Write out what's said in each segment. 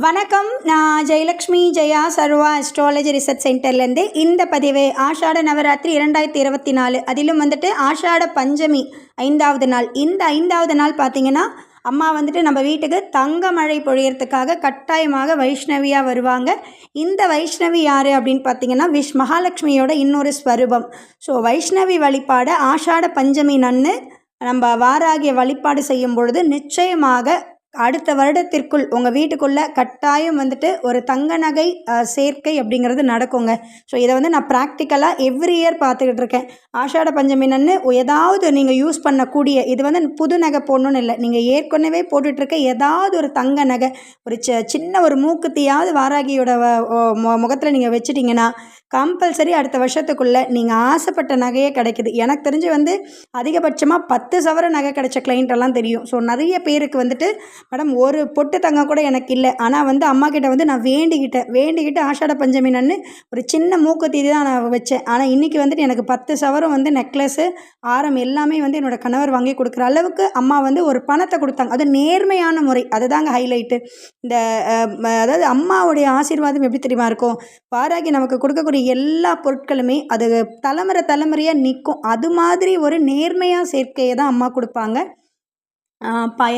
வணக்கம். நான் ஜெயலக்ஷ்மி ஜெயா சர்வா astrology research சென்டர்லேருந்து இந்த பதிவு ஆஷாட நவராத்திரி 2024 அதிலும் ஆஷாட பஞ்சமி 5வது நாள். இந்த 5வது நாள் பார்த்திங்கன்னா அம்மா நம்ம வீட்டுக்கு தங்க மழை பொழியறதுக்காக கட்டாயமாக வைஷ்ணவியாக வருவாங்க. இந்த வைஷ்ணவி யார் அப்படின்னு பார்த்திங்கன்னா மகாலட்சுமியோட இன்னொரு ஸ்வரூபம். ஸோ வைஷ்ணவி வழிபாடு ஆஷாட பஞ்சமி நன்னு நம்ம வாராகிய வழிபாடு செய்யும் பொழுது நிச்சயமாக அடுத்த வருடத்திற்குள் உங்கள் வீட்டுக்குள்ளே கட்டாயம் ஒரு தங்க நகை சேர்க்கை அப்படிங்கிறது நடக்குங்க. ஸோ இதை நான் ப்ராக்டிக்கலாக எவ்ரி இயர் பார்த்துக்கிட்டு இருக்கேன். ஆஷாட பஞ்சமி நன்னு ஏதாவது நீங்கள் யூஸ் பண்ணக்கூடிய இது புது நகை போடணுன்னு இல்லை, நீங்கள் ஏற்கனவே போட்டுட்ருக்க ஏதாவது ஒரு தங்க நகை, ஒரு சின்ன ஒரு மூக்குத்தியாவது வாராகியோட முகத்தில் நீங்கள் வச்சுட்டிங்கன்னா கம்பல்சரி அடுத்த வருஷத்துக்குள்ளே நீங்கள் ஆசைப்பட்ட நகையே கிடைக்குது. எனக்கு தெரிஞ்சு அதிகபட்சமாக 10 சவர நகை கிடைச்ச கிளைண்ட்டெல்லாம் தெரியும். ஸோ நிறைய பேருக்கு மேடம் ஒரு பொட்டு தங்கம் கூட எனக்கு இல்லை, ஆனால் அம்மா கிட்ட நான் வேண்டிக்கிட்டு ஆஷாட பஞ்சமி நன்னு ஒரு சின்ன மூக்குத்தி தான் நான் வச்சேன். ஆனால் இன்றைக்கி எனக்கு 10 சவரம் நெக்லஸ்ஸு ஆரம் எல்லாமே என்னோடய கணவர் வாங்கி கொடுக்குற அளவுக்கு அம்மா ஒரு பணத்தை கொடுத்தாங்க. அது நேர்மையான முறை, அதுதாங்க ஹைலைட்டு. இந்த அதாவது அம்மாவுடைய ஆசீர்வாதம் எப்படி தெரியுமா இருக்கும், வாராகி நமக்கு கொடுக்கக்கூடிய எல்லா பொருட்களுமே அது தலைமுறையாக நிற்கும். அது மாதிரி ஒரு நேர்மையாக சேர்க்கையை தான் அம்மா கொடுப்பாங்க.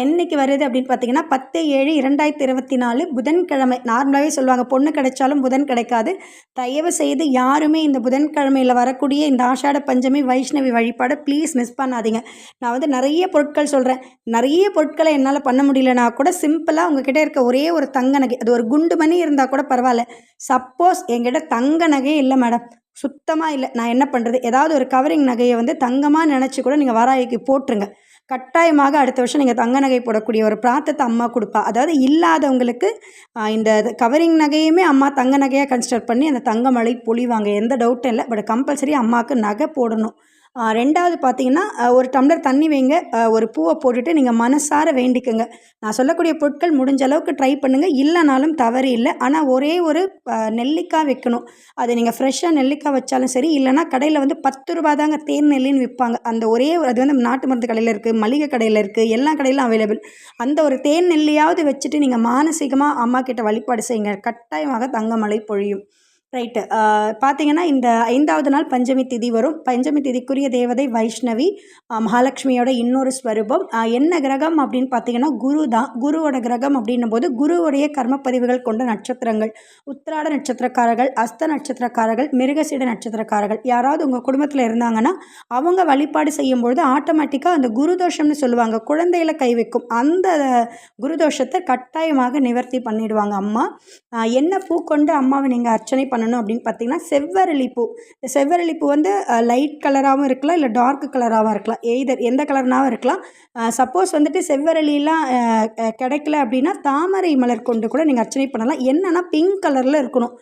என்னைக்கு வருது அப்படின்னு பார்த்தீங்கன்னா 10/7/2024 புதன்கிழமை. நார்மலாகவே சொல்லுவாங்க பொண்ணு கிடைச்சாலும் புதன் கிடைக்காது. தயவு செய்து யாருமே இந்த புதன்கிழமையில் வரக்கூடிய இந்த ஆஷாட பஞ்சமி வைஷ்ணவி வழிபாடு ப்ளீஸ் மிஸ் பண்ணாதீங்க. நான் நிறைய பொருட்கள் சொல்கிறேன். நிறைய பொருட்களை என்னால் பண்ண முடியலனா கூட சிம்பிளாக உங்ககிட்ட இருக்க ஒரே ஒரு தங்க நகை, அது ஒரு குண்டு மணி இருந்தால் கூட பரவாயில்ல. சப்போஸ் என்கிட்ட தங்க நகையே இல்லை மேடம், சுத்தமாக இல்லை, நான் என்ன பண்ணுறது, ஏதாவது ஒரு கவரிங் நகையை தங்கமாக நினச்சி கூட நீங்கள் வாராகிக்கு போட்டுருங்க. கட்டாயமாக அடுத்த வருஷம் நீங்கள் தங்க நகை போடக்கூடிய ஒரு பிரார்த்தத்தை அம்மா கொடுப்பா. அதாவது இல்லாதவங்களுக்கு இந்த கவரிங் நகையுமே அம்மா தங்க நகையாக கன்சிடர் பண்ணி அந்த தங்க மழை பொழிவாங்க. எந்த டவுட்டும் இல்லை. பட் கம்பல்சரி அம்மாவுக்கு நகை போடணும். ரெண்டாவது பார்த்தீங்கன்னா ஒரு டம்ளர் தண்ணி வைங்க, ஒரு பூவை போட்டுட்டு நீங்கள் மனசார வேண்டிக்குங்க. நான் சொல்லக்கூடிய பொருட்கள் முடிஞ்ச அளவுக்கு ட்ரை பண்ணுங்கள், இல்லைனாலும் தவறு இல்லை. ஆனால் ஒரே ஒரு நெல்லிக்காய் வைக்கணும். அது நீங்கள் ஃப்ரெஷ்ஷாக நெல்லிக்காய் வச்சாலும் சரி, இல்லைனா கடையில் 10 ரூபா தாங்க தேன் நெல்லின்னு விற்பாங்க. அந்த ஒரே அது நாட்டு மருந்து கடையில் இருக்குது, மளிகை கடையில் இருக்குது, எல்லா கடையிலும் அவைலபிள். அந்த ஒரு தேன் நெல்லியாவது வச்சுட்டு நீங்கள் மானசீகமாக அம்மா கிட்ட வழிபாடு செய்யுங்க. கட்டாயமாக தங்க மழை பொழியும். ரைட்டு. பார்த்தீங்கன்னா இந்த 5வது நாள் பஞ்சமி திதி வரும். பஞ்சமி திதிக்குரிய தேவதை வைஷ்ணவி, மகாலட்சுமியோட இன்னொரு ஸ்வரூபம். என்ன கிரகம் அப்படின்னு பார்த்தீங்கன்னா குரு தான். குருவோட கிரகம் அப்படின்னும் போது குருவுடைய கர்மப்பதிவுகள் கொண்ட நட்சத்திரங்கள் உத்திராட நட்சத்திரக்காரர்கள், அஸ்த நட்சத்திரக்காரர்கள், மிருகசீட நட்சத்திரக்காரர்கள் யாராவது உங்கள் குடும்பத்தில் இருந்தாங்கன்னா அவங்க வழிபாடு செய்யும்பொழுது ஆட்டோமேட்டிக்காக அந்த குருதோஷம்னு சொல்லுவாங்க, குழந்தையில கை வைக்கும் அந்த குருதோஷத்தை கட்டாயமாக நிவர்த்தி பண்ணிடுவாங்க அம்மா. என்ன பூ கொண்டு அம்மாவை நீங்கள் அர்ச்சனை பண்ணணும் அப்படின்னு பார்த்தீங்கன்னா செவ்வரளி பூ. இந்த செவ்வரளி பூ லைட் கலராகவும் இருக்கலாம், இல்லை டார்க் கலராகவும் இருக்கலாம், எந்த கலர்னாகவும் இருக்கலாம். சப்போஸ் செவ்வரளிலாம் கிடைக்கல அப்படின்னா தாமரை மலர் கொண்டு கூட நீங்கள் அர்ச்சனை பண்ணலாம். என்னென்னா பிங்க் கலரில் இருக்கணும்.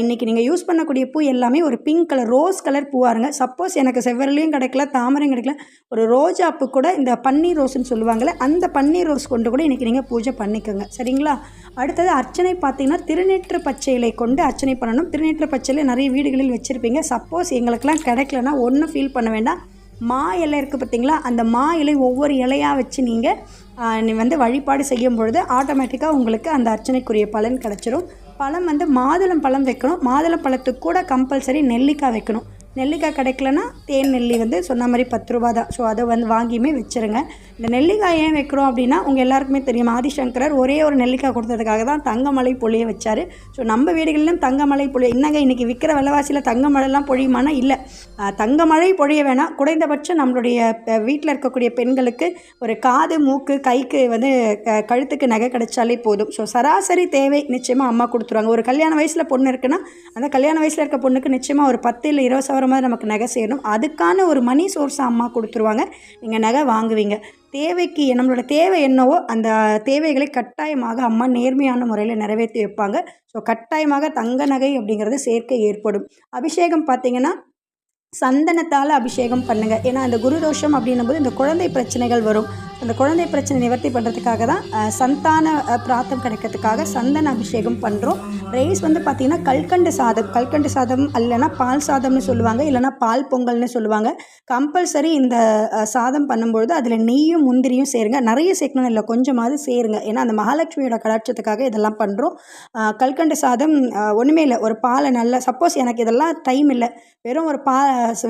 இன்றைக்கி நீங்கள் யூஸ் பண்ணக்கூடிய பூ எல்லாமே ஒரு பிங்க் கலர், ரோஸ் கலர் பூவாக இருங்க. சப்போஸ் எனக்கு செவ்வரளியும் கிடைக்கல, தாமரையும் கிடைக்கல, ஒரு ரோஜா பூ கூட இந்த பன்னீர் ரோஸ்ன்னு சொல்லுவாங்கள்ல, அந்த பன்னீர் ரோஸ் கொண்டு கூட இன்றைக்கி நீங்கள் பூஜை பண்ணிக்கோங்க. சரிங்களா? அடுத்தது அர்ச்சனை பார்த்தீங்கன்னா திருநீற்று பச்சையிலை கொண்டு அர்ச்சனை பண்ணணும். திருநீற்று பச்சையிலை நிறைய வீடுகளில் வச்சுருப்பீங்க. சப்போஸ் எங்களுக்கெல்லாம் கிடைக்கலன்னா ஒன்றும் ஃபீல் பண்ண வேண்டாம். மா இலை இருக்குது பார்த்தீங்களா, அந்த மா இலை ஒவ்வொரு இலையாக வச்சு நீங்கள் வழிபாடு செய்யும் பொழுது ஆட்டோமேட்டிக்காக உங்களுக்கு அந்த அர்ச்சனைக்குரிய பலன் கிடச்சிரும். பழம் மாதுளம் பழம் வைக்கணும். மாதுளம் பழத்துக்கு கூட கம்பல்சரி நெல்லிக்காய் வைக்கணும். நெல்லிக்காய் கிடைக்கலன்னா தேன் நெல்லி சொன்ன மாதிரி 10 ரூபா தான். ஸோ அதை வாங்கியுமே வச்சுருங்க. இந்த நெல்லிக்காய் ஏன் வைக்கிறோம் அப்படின்னா உங்கள் எல்லாருக்குமே தெரியும், ஆதிசங்கரர் ஒரே ஒரு நெல்லிக்காய் கொடுத்ததுக்காக தான் தங்கமலை பொழிய வச்சார். ஸோ நம்ம வீடுகளிலும் தங்கமலை பொழிய என்னங்க இன்றைக்கி விற்கிற விலைவாசியில் தங்கமழைலாம் பொழியுமானா இல்லை. தங்கமழை பொழிய வேணாம், குறைந்தபட்சம் நம்மளுடைய வீட்டில் இருக்கக்கூடிய பெண்களுக்கு ஒரு காது, மூக்கு, கைக்கு கழுத்துக்கு நகை கிடைச்சாலே போதும். ஸோ சராசரி தேவை நிச்சயமாக அம்மா கொடுத்துருவாங்க. ஒரு கல்யாண வயசில் பொண்ணு இருக்குன்னா அந்த கல்யாண வயசில் இருக்க பொண்ணுக்கு நிச்சயமாக ஒரு 10 இல்லை 20 சவரம் மாதிரி நமக்கு நகை சேரணும். அதுக்கான ஒரு மணி சோர்ஸை அம்மா கொடுத்துருவாங்க. நீங்கள் நகை வாங்குவீங்க. தேவைக்கு நம்மளோட தேவை என்னவோ அந்த தேவைகளை கட்டாயமாக அம்மா நேர்மையான முறையில் நிறைவேற்றி வைப்பாங்க. ஸோ கட்டாயமாக தங்க நகை அப்படிங்கிறது சேர்க்கை ஏற்படும். அபிஷேகம் பார்த்திங்கன்னா சந்தனத்தால் அபிஷேகம் பண்ணுங்கள். ஏன்னா அந்த குருதோஷம் அப்படின்னும் போது இந்த குழந்தை பிரச்சனைகள் வரும். அந்த குழந்தை பிரச்சனை நிவர்த்தி பண்ணுறதுக்காக தான் சந்தான பிராத்தம் கிடைக்கிறதுக்காக சந்தன அபிஷேகம் பண்ணுறோம். ரைஸ் வந்து பார்த்திங்கன்னா கல்கண்டு சாதம் இல்லைன்னா பால் சாதம்னு சொல்லுவாங்க, இல்லைனா பால் பொங்கல்னு சொல்லுவாங்க. கம்பல்சரி இந்த சாதம் பண்ணும்பொழுது அதில் நெய்யும் முந்திரியும் சேருங்க. நிறைய சேர்க்கணும் இல்லை, கொஞ்சமாவது சேருங்க. ஏன்னா அந்த மகாலட்சுமியோட கடாட்சத்துக்காக இதெல்லாம் பண்ணுறோம். கல்கண்டு சாதம் ஒன்றுமே இல்லை, ஒரு பாலை நல்லா, சப்போஸ் எனக்கு இதெல்லாம் டைம் இல்லை,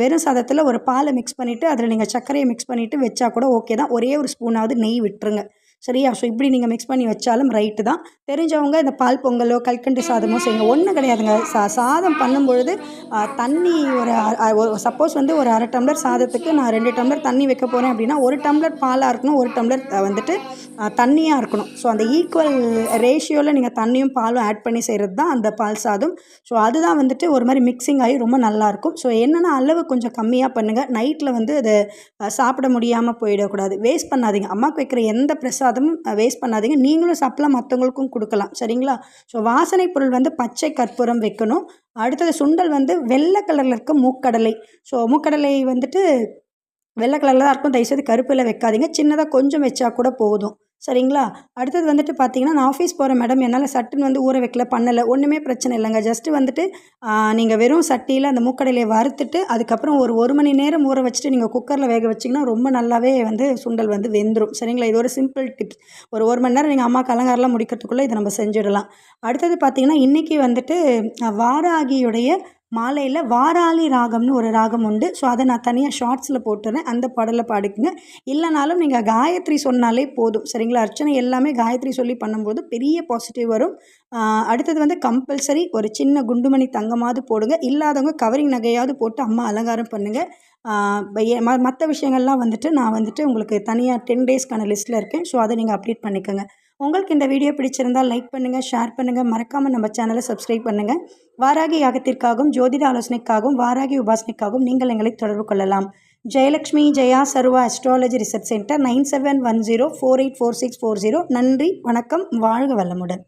வெறும் சாதத்தில் ஒரு பாலை மிக்ஸ் பண்ணிவிட்டு அதில் நீங்கள் சர்க்கரையை மிக்ஸ் பண்ணிவிட்டு வச்சா கூட ஓகே தான். ஒரே ஒரு ஸ்பூனாவது நெய் விட்டுருங்க, சரியா? ஸோ இப்படி நீங்கள் மிக்ஸ் பண்ணி வச்சாலும் ரைட்டு தான். தெரிஞ்சவங்க இந்த பால் பொங்கலோ கல்கண்டு சாதமோ செய்யுங்க, ஒன்றும் கிடையாதுங்க. சாதம் பண்ணும்பொழுது தண்ணி ஒரு சப்போஸ் வந்து ஒரு 1/2 டம்ளர் சாதத்துக்கு நான் 2 டம்ளர் தண்ணி வைக்க போகிறேன் அப்படின்னா 1 டம்ளர் பாலாக இருக்கணும், 1 டம்ளர் வந்துட்டு தண்ணியாக இருக்கணும். ஸோ அந்த ஈக்குவல் ரேஷியோவில் நீங்கள் தண்ணியும் பாலும் ஆட் பண்ணி செய்கிறது தான் அந்த பால் சாதம். ஸோ அதுதான் வந்துட்டு ஒரு மாதிரி மிக்சிங் ஆகி ரொம்ப நல்லாயிருக்கும். ஸோ என்னென்னா அளவு கொஞ்சம் கம்மியாக பண்ணுங்கள். நைட்டில் வந்து அதை சாப்பிட முடியாமல் போயிடக்கூடாது. வேஸ்ட் பண்ணாதீங்க. அம்மாவுக்கு வைக்கிற எந்த பிரசாதமும் வேஸ்ட் பண்ணாதீங்க. நீங்களும் சாப்பிடலாம், மற்றவங்களுக்கும் கொடுக்கலாம், சரிங்களா? ஸோ வாசனை பொருள் வந்து பச்சை கற்பூரம் வைக்கணும். அடுத்தது சுண்டல் வந்து வெள்ளை கலரில் இருக்க மூக்கடலை. ஸோ மூக்கடலை வந்துட்டு வெள்ளை கலரில் தான் இருக்கும், தயவுசெய்து கருப்பில் வைக்காதீங்க. சின்னதாக கொஞ்சம் வச்சா கூட போதும், சரிங்களா? அடுத்தது வந்துட்டு பார்த்தீங்கன்னா, நான் ஆஃபீஸ் போகிறேன் மேடம், என்னால் சட்டுன்னு வந்து ஊற வைக்கல, பண்ணலை, ஒன்றுமே பிரச்சனை இல்லைங்க. ஜஸ்ட்டு வந்துட்டு நீங்கள் வெறும் சட்டியில் அந்த மூக்கடலையை வறுத்துட்டு அதுக்கப்புறம் ஒரு மணி நேரம் ஊற வச்சுட்டு நீங்கள் குக்கரில் வேக வச்சிங்கன்னா ரொம்ப நல்லாவே வந்து சுண்டல் வந்து வெந்துடும், சரிங்களா? இது ஒரு சிம்பிள் டிப்ஸ். ஒரு மணி நேரம் நீங்கள் அம்மாவுக்கு அலங்காரம்லாம் முடிக்கிறதுக்குள்ளே இதை நம்ம செஞ்சிடலாம். அடுத்தது பார்த்திங்கன்னா, இன்றைக்கி வந்துட்டு வாராகியுடைய மாலையில் வாராளி ராகம்னு ஒரு ராகம் உண்டு. ஸோ அதை நான் தனியாக ஷார்ட்ஸில் போட்டுறேன், அந்த பாடலை பாடிக்குங்க. இல்லைனாலும் நீங்கள் காயத்ரி சொன்னாலே போதும், சரிங்களா? அர்ச்சனை எல்லாமே காயத்ரி சொல்லி பண்ணும்போது பெரிய பாசிட்டிவ் வரும். அடுத்தது வந்து கம்பல்சரி ஒரு சின்ன குண்டுமணி தங்கமாவது போடுங்க. இல்லாதவங்க கவரிங் நகையாவது போட்டு அம்மா அலங்காரம் பண்ணுங்கள். மற்ற விஷயங்கள்லாம் வந்துட்டு நான் வந்துட்டு உங்களுக்கு தனியாக 10 டேஸ்க்கான லிஸ்ட்டில் இருக்கேன். ஸோ அதை நீங்கள் அப்டேட் பண்ணிக்கோங்க. உங்களுக்கு இந்த வீடியோ பிடிச்சிருந்தால் லைக் பண்ணுங்கள், ஷேர் பண்ணுங்கள், மறக்காமல் நம்ம சேனலை சப்ஸ்கிரைப் பண்ணுங்கள். வாராகி யாகத்திற்காகவும் ஜோதிட ஆலோசனைக்காகவும் வாராகி உபாசனைக்காகவும் நீங்கள் எங்களை தொடர்பு கொள்ளலாம். ஜெயலக்ஷ்மி ஜெயா சர்வா அஸ்ட்ராலஜி ரிசர்ச் சென்டர் 9710484640. நன்றி, வணக்கம், வாழ்க வளமுடன்.